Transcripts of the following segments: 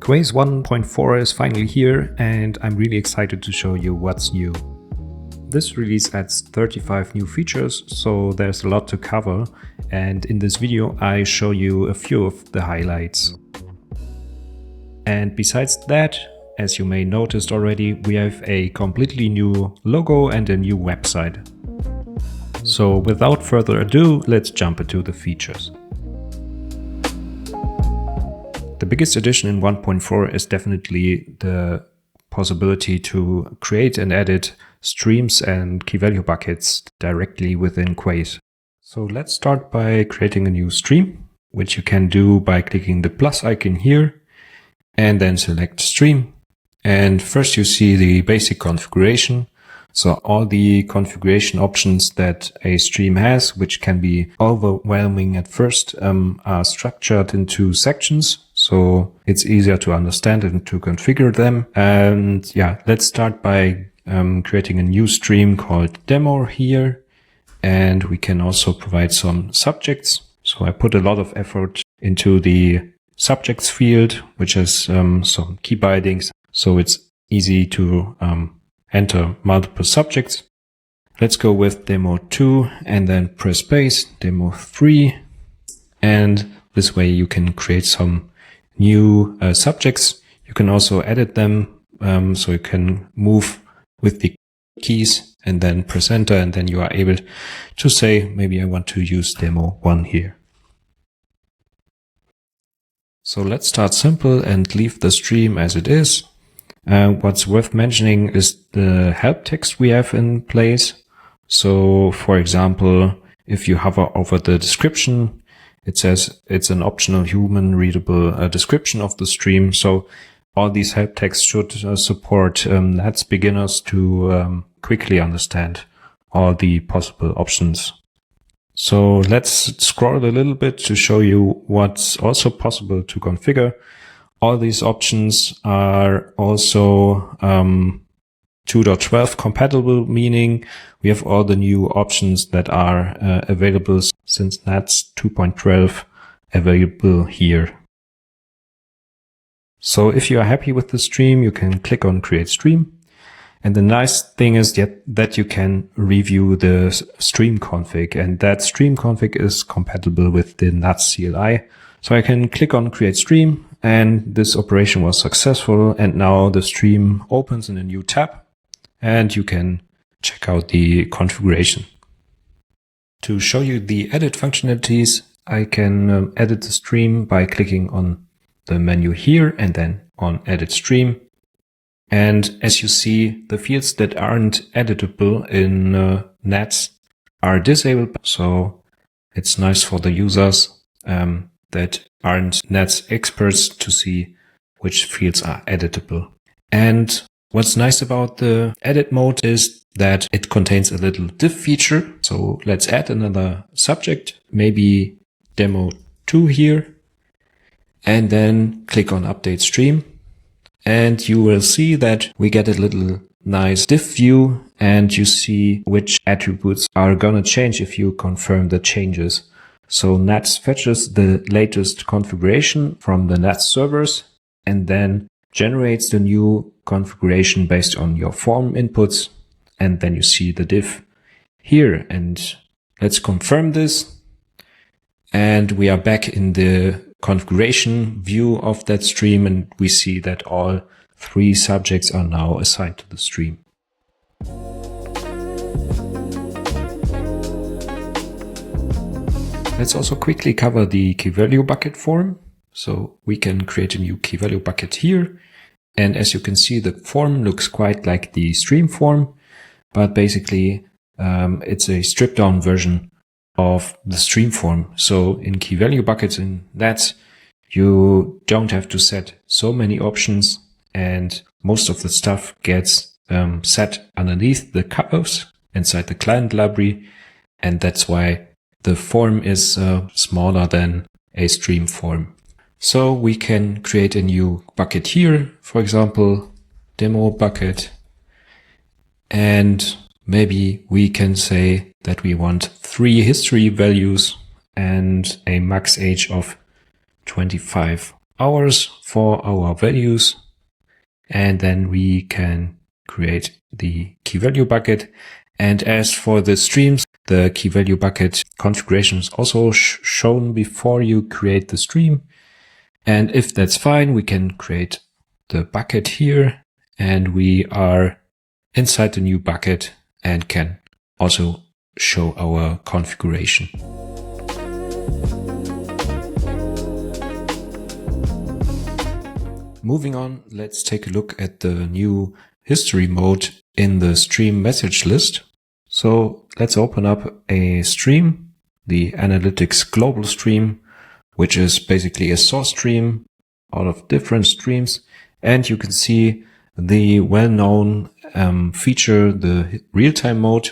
Qaze 1.4 is finally here, and I'm really excited to show you what's new. This release adds 35 new features, so there's a lot to cover, and in this video I show you a few of the highlights. And besides that, as you may noticed already, we have a completely new logo and a new website. So without further ado, let's jump into the features. The biggest addition in 1.4 is definitely the possibility to create and edit streams and key value buckets directly within Qaze. So let's start by creating a new stream, which you can do by clicking the plus icon here and then select stream. And first you see the basic configuration. So all the configuration options that a stream has, which can be overwhelming at first, are structured into sections. So it's easier to understand and to configure them. And yeah, let's start by creating a new stream called demo here. And we can also provide some subjects. So I put a lot of effort into the subjects field, which has some key bindings. So it's easy to enter multiple subjects. Let's go with demo 2 and then press space, demo 3. And this way you can create some new subjects. You can also edit them, so you can move with the keys and then press enter, and then you are able to say, maybe I want to use demo 1 here. So let's start simple and leave the stream as it is. What's worth mentioning is the help text we have in place. So for example, if you hover over the description, it says it's an optional human readable description of the stream. So all these help texts should support NATS beginners to quickly understand all the possible options. So let's scroll a little bit to show you what's also possible to configure. All these options are also 2.12 compatible, meaning we have all the new options that are available since NATS 2.12 available here. So if you are happy with the stream, you can click on Create Stream. And the nice thing is that you can review the stream config, and that stream config is compatible with the NATS CLI. So I can click on Create Stream, and this operation was successful, and now the stream opens in a new tab and you can check out the configuration. To show you the edit functionalities, I can edit the stream by clicking on the menu here and then on Edit Stream. And as you see, the fields that aren't editable in NATS are disabled, so it's nice for the users that aren't NATS experts to see which fields are editable. And what's nice about the edit mode is that it contains a little div feature. So let's add another subject, maybe demo 2 here, and then click on update stream. And you will see that we get a little nice div view, and you see which attributes are gonna change if you confirm the changes. So NATS fetches the latest configuration from the NATS servers and then generates the new configuration based on your form inputs. And then you see the div here, and let's confirm this. And we are back in the configuration view of that stream, and we see that all 3 subjects are now assigned to the stream. Let's also quickly cover the key value bucket form. So we can create a new key value bucket here. And as you can see, the form looks quite like the stream form, but basically it's a stripped down version of the stream form. So in key value buckets in NATS, you don't have to set so many options, and most of the stuff gets set underneath the covers inside the client library. And that's why the form is smaller than a stream form. So we can create a new bucket here, for example, demo bucket. And maybe we can say that we want 3 history values and a max age of 25 hours for our values, and then we can create the key value bucket. And as for the streams, the key value bucket configuration is also shown before you create the stream. And if that's fine, we can create the bucket here, and we are inside the new bucket and can also show our configuration. Moving on, let's take a look at the new history mode in the stream message list. So let's open up a stream, the analytics global stream, which is basically a source stream out of different streams. And you can see the well-known feature, the real-time mode,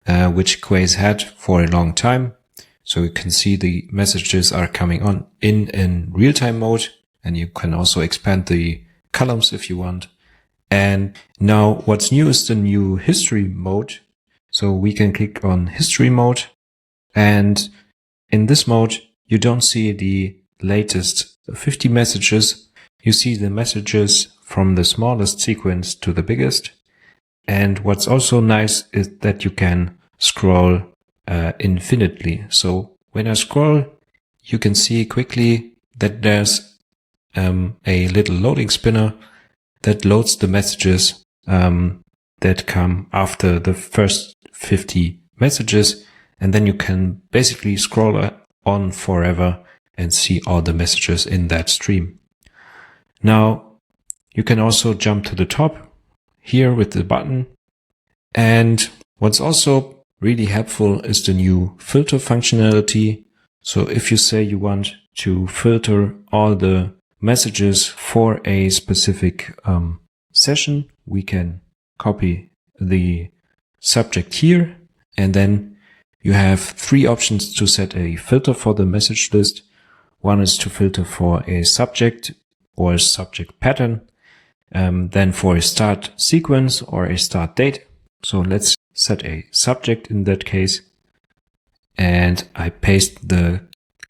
which Qaze had for a long time. So you can see the messages are coming on in real-time mode, and you can also expand the columns if you want. And now what's new is the new history mode. So we can click on history mode, and in this mode, you don't see the latest 50 messages. You see the messages from the smallest sequence to the biggest. And what's also nice is that you can scroll infinitely. So when I scroll, you can see quickly that there's a little loading spinner that loads the messages that come after the first 50 messages. And then you can basically scroll on forever and see all the messages in that stream. Now, you can also jump to the top here with the button. And what's also really helpful is the new filter functionality. So if you say you want to filter all the messages for a specific session, we can copy the subject here, and then you have three options to set a filter for the message list. One is to filter for a subject or a subject pattern, then for a start sequence or a start date. So let's set a subject in that case, and I paste the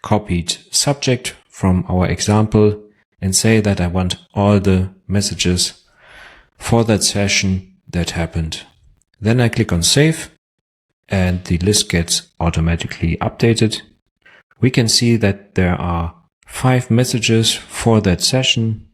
copied subject from our example and say that I want all the messages for that session that happened. Then I click on save, and the list gets automatically updated. We can see that there are 5 messages for that session.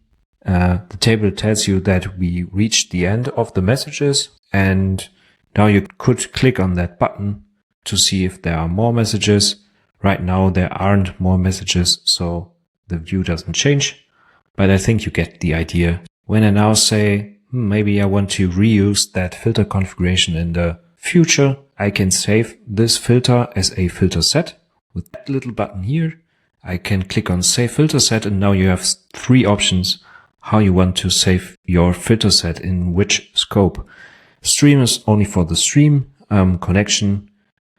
The table tells you that we reached the end of the messages, and now you could click on that button to see if there are more messages. Right now there aren't more messages, so the view doesn't change, but I think you get the idea. When I now say, maybe I want to reuse that filter configuration in the future, I can save this filter as a filter set. With that little button here, I can click on Save Filter Set, and now you have 3 options how you want to save your filter set, in which scope. Stream is only for the stream. Connection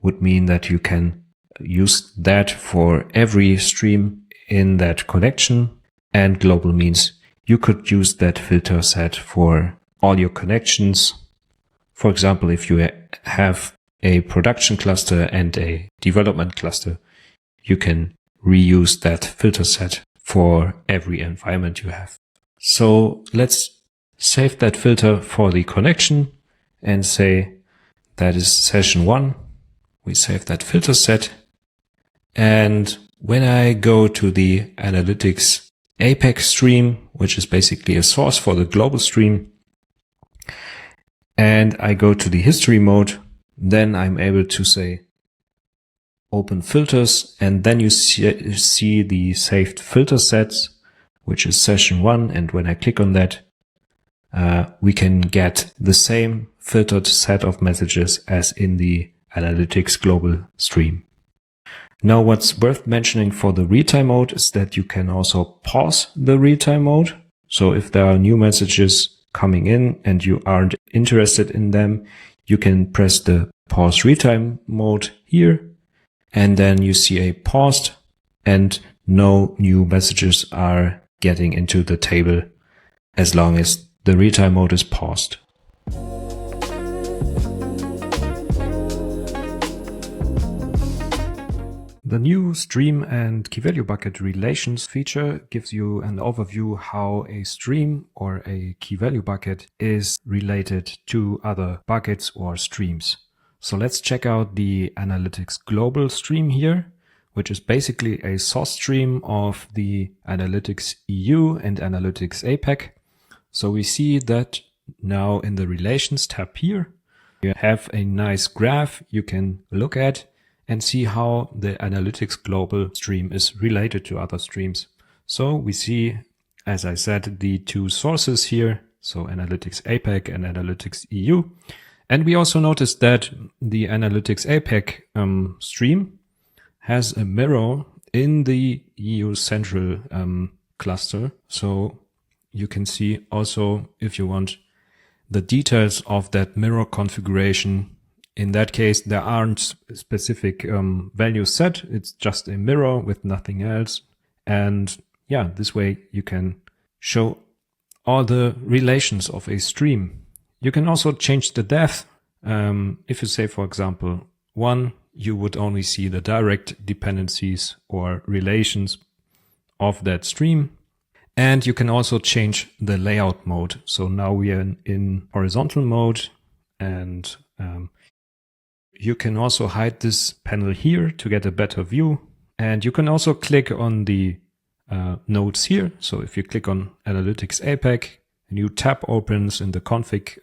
would mean that you can use that for every stream in that connection. And global means you could use that filter set for all your connections. For example, if you have a production cluster and a development cluster, you can reuse that filter set for every environment you have. So let's save that filter for the connection and say that is session 1. We save that filter set. And when I go to the analytics Apex stream, which is basically a source for the global stream, and I go to the history mode, then I'm able to say open filters, and then you see the saved filter sets, which is session 1. And when I click on that, we can get the same filtered set of messages as in the analytics global stream. Now, what's worth mentioning for the real-time mode is that you can also pause the real-time mode. So if there are new messages coming in and you aren't interested in them, you can press the pause real-time mode here, and then you see a paused and no new messages are getting into the table as long as the real-time mode is paused. The new stream and key value bucket relations feature gives you an overview how a stream or a key value bucket is related to other buckets or streams. So let's check out the Analytics Global stream here, which is basically a source stream of the Analytics EU and Analytics APAC. So we see that now in the Relations tab here, you have a nice graph you can look at and see how the Analytics Global stream is related to other streams. So we see, as I said, the two sources here, so Analytics APAC and Analytics EU. And we also noticed that the Analytics APAC stream has a mirror in the EU Central cluster. So you can see also, if you want, the details of that mirror configuration. In that case, there aren't specific values set. It's just a mirror with nothing else. And yeah, this way you can show all the relations of a stream. You can also change the depth. If you say, for example, 1, you would only see the direct dependencies or relations of that stream. And you can also change the layout mode. So now we are in horizontal mode, and you can also hide this panel here to get a better view. And you can also click on the nodes here. So if you click on Analytics APAC, a new tab opens in the config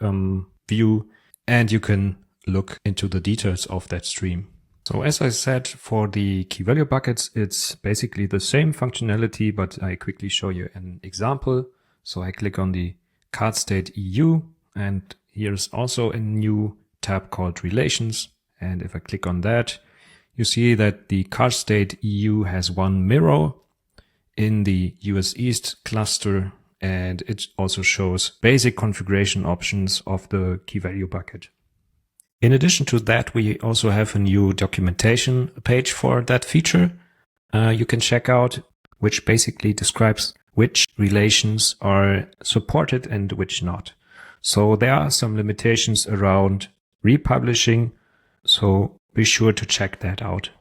view, and you can look into the details of that stream. So as I said, for the key value buckets, it's basically the same functionality, but I quickly show you an example. So I click on the card state EU, and here's also a new tab called Relations. And if I click on that, you see that the card state EU has one mirror in the US East cluster, and it also shows basic configuration options of the key value bucket. In addition to that, we also have a new documentation page for that feature. You can check out, which basically describes which relations are supported and which not. So there are some limitations around republishing, so be sure to check that out.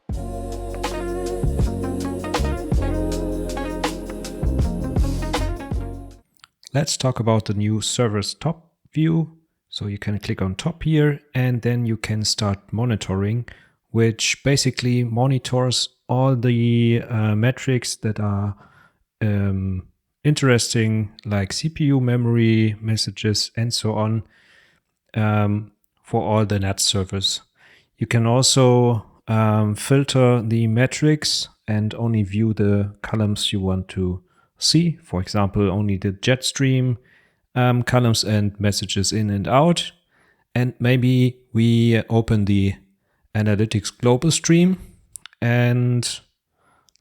Let's talk about the new server's top view. So you can click on top here, and then you can start monitoring, which basically monitors all the metrics that are interesting, like CPU memory, messages, and so on, for all the NATS servers. You can also filter the metrics and only view the columns you want to see. For example, only the jet stream columns and messages in and out. And maybe we open the Analytics Global stream, and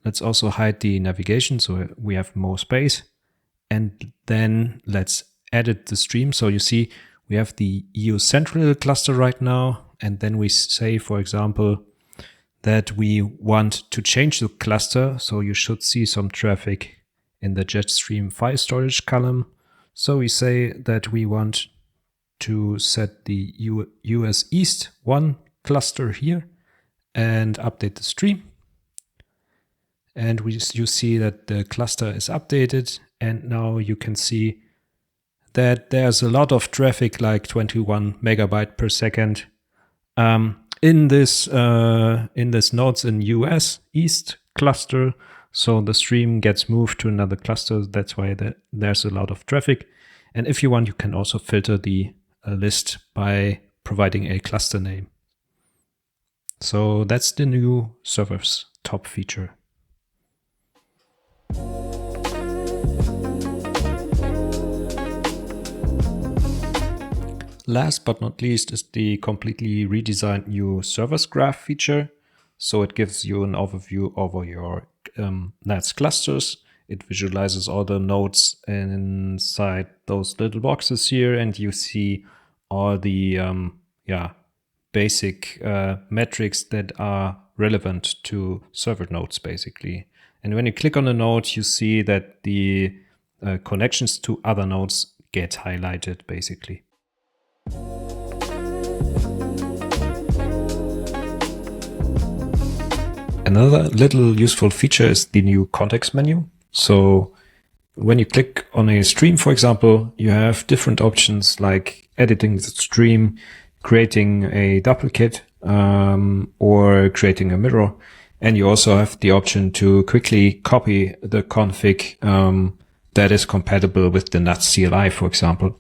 let's also hide the navigation so we have more space. And then let's edit the stream. So you see we have the EU Central cluster right now. And then we say, for example, that we want to change the cluster. So you should see some traffic in the Jetstream file storage column. So we say that we want to set the US East 1 cluster here and update the stream. And you see that the cluster is updated. And now you can see that there's a lot of traffic, like 21 megabyte per second, in this nodes in US East cluster. So the stream gets moved to another cluster. That's why there's a lot of traffic. And if you want, you can also filter the list by providing a cluster name. So that's the new server's top feature. Last but not least is the completely redesigned new servers graph feature. So it gives you an overview over your NATS clusters. It visualizes all the nodes inside those little boxes here, and you see all the basic metrics that are relevant to server nodes, basically. And when you click on a node, you see that the connections to other nodes get highlighted, basically. Another little useful feature is the new context menu. So when you click on a stream, for example, you have different options like editing the stream, creating a duplicate, or creating a mirror. And you also have the option to quickly copy the config that is compatible with the NATS CLI, for example.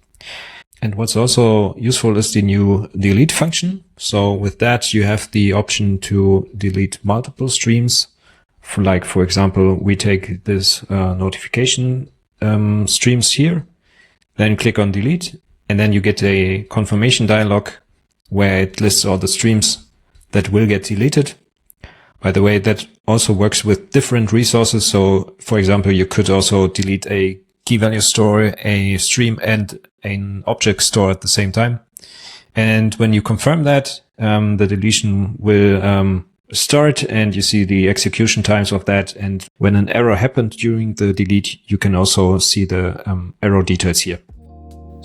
And what's also useful is the new delete function. So with that, you have the option to delete multiple streams. For example, we take this notification streams here, then click on delete, and then you get a confirmation dialog where it lists all the streams that will get deleted. By the way, that also works with different resources. So for example, you could also delete a key value store, a stream, and an object store at the same time. And when you confirm that, the deletion will start, and you see the execution times of that. And when an error happened during the delete, you can also see the error details here.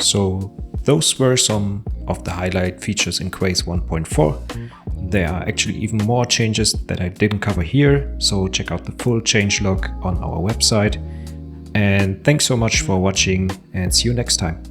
So those were some of the highlight features in qaze 1.4. There are actually even more changes that I didn't cover here, so check out the full changelog on our website. And thanks so much for watching, and see you next time.